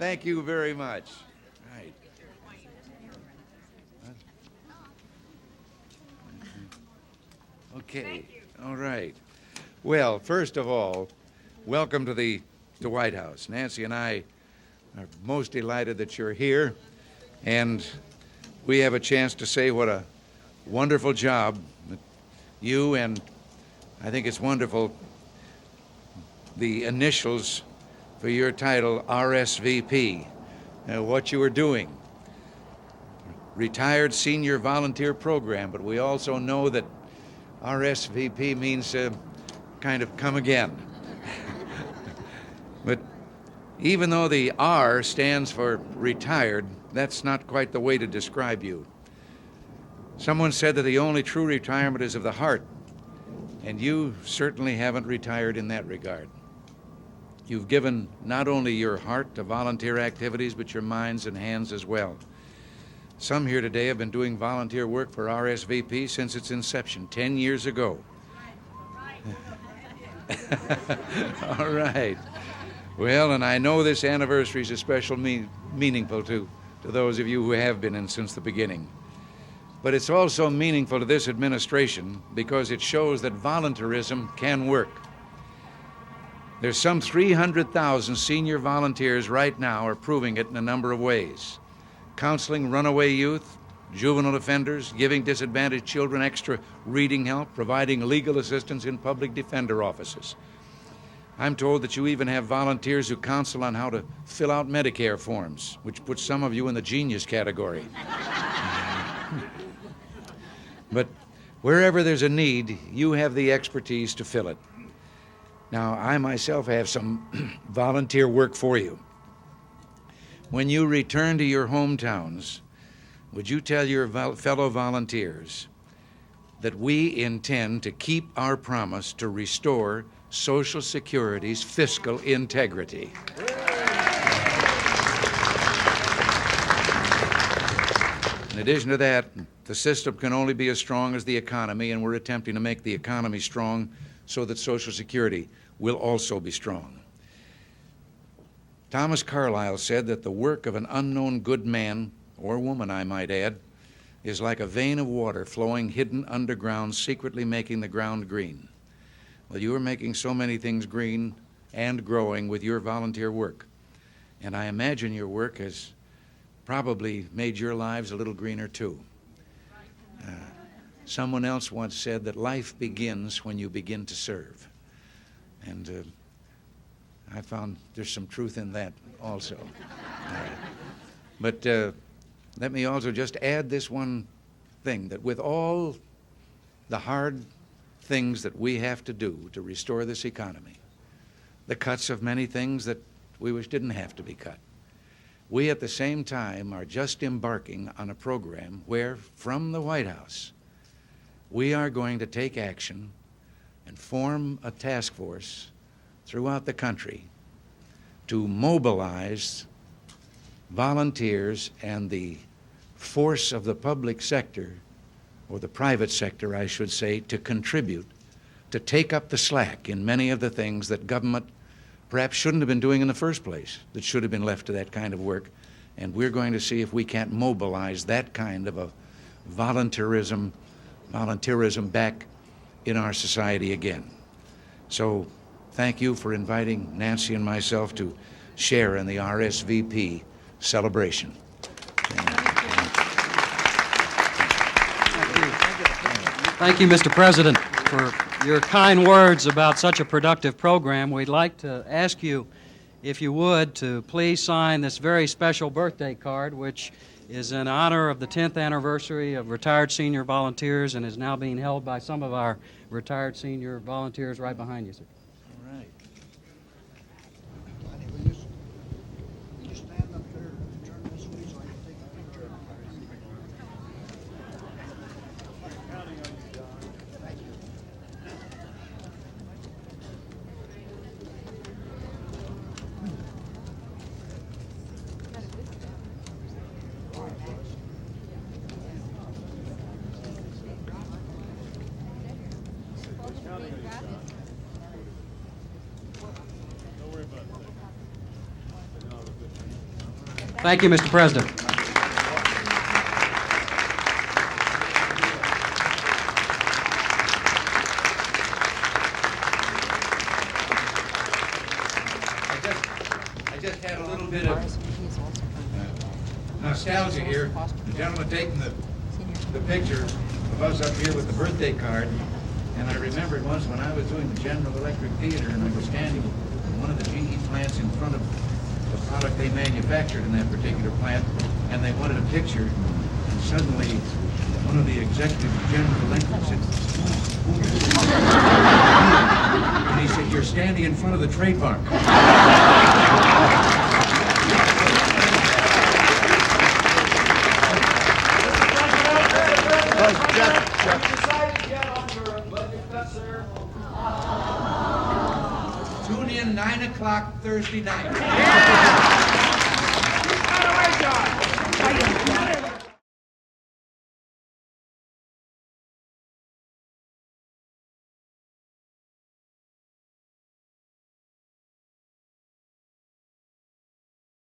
Thank you very much. Right. Okay. All right. Well, first of all, welcome to the White House. Nancy and I are most delighted that you're here, and we have a chance to say what a wonderful job that you and I think it's wonderful, the initials for your title, RSVP, what you are doing. Retired Senior Volunteer Program, but we also know that RSVP means kind of come again. But even though the R stands for retired, that's not quite the way to describe you. Someone said that the only true retirement is of the heart, and you certainly haven't retired in that regard. You've given not only your heart to volunteer activities, but your minds and hands as well. Some here today have been doing volunteer work for RSVP since its inception 10 years ago. All right. Well, and I know this anniversary is especially meaningful to those of you who have been in since the beginning. But it's also meaningful to this administration because it shows that volunteerism can work. There's some 300,000 senior volunteers right now are proving it in a number of ways. Counseling runaway youth, juvenile offenders, giving disadvantaged children extra reading help, providing legal assistance in public defender offices. I'm told that you even have volunteers who counsel on how to fill out Medicare forms, which puts some of you in the genius category. But wherever there's a need, you have the expertise to fill it. Now, I myself have some volunteer work for you. When you return to your hometowns, would you tell your fellow volunteers that we intend to keep our promise to restore Social Security's fiscal integrity? In addition to that, the system can only be as strong as the economy, and we're attempting to make the economy strong so that Social Security will also be strong. Thomas Carlyle said that the work of an unknown good man, or woman I might add, is like a vein of water flowing hidden underground, secretly making the ground green. Well, you are making so many things green and growing with your volunteer work. And I imagine your work has probably made your lives a little greener too. Someone else once said that life begins when you begin to serve. And I found there's some truth in that also. But let me also just add this one thing, that with all the hard things that we have to do to restore this economy, the cuts of many things that we wish didn't have to be cut, we at the same time are just embarking on a program where, from the White House, we are going to take action and form a task force throughout the country to mobilize volunteers and the force of the public sector, or the private sector, I should say, to contribute, to take up the slack in many of the things that government perhaps shouldn't have been doing in the first place, that should have been left to that kind of work. And we're going to see if we can't mobilize that kind of a volunteerism back in our society again. So thank you for inviting Nancy and myself to share in the RSVP celebration. Thank you, Mr. President, for your kind words about such a productive program. We'd like to ask you, if you would, to please sign this very special birthday card, which is in honor of the 10th anniversary of retired senior volunteers and is now being held by some of our retired senior volunteers right behind you, sir. All right. Will you stand up there and turn this way so I can take a picture? Counting on you, John. Thank you. Thank you, Mr. President. I just had a little bit of nostalgia here. The gentleman taking the picture of us up here with the birthday card, and I remembered once when I was doing the General Electric Theater and I was standing in one of the GE plants in front of the product they manufactured in that particular plant, and they wanted a picture, and suddenly one of the executives of General Electric said, and he said, "You're standing in front of the trademark." Tune in 9 o'clock Thursday night.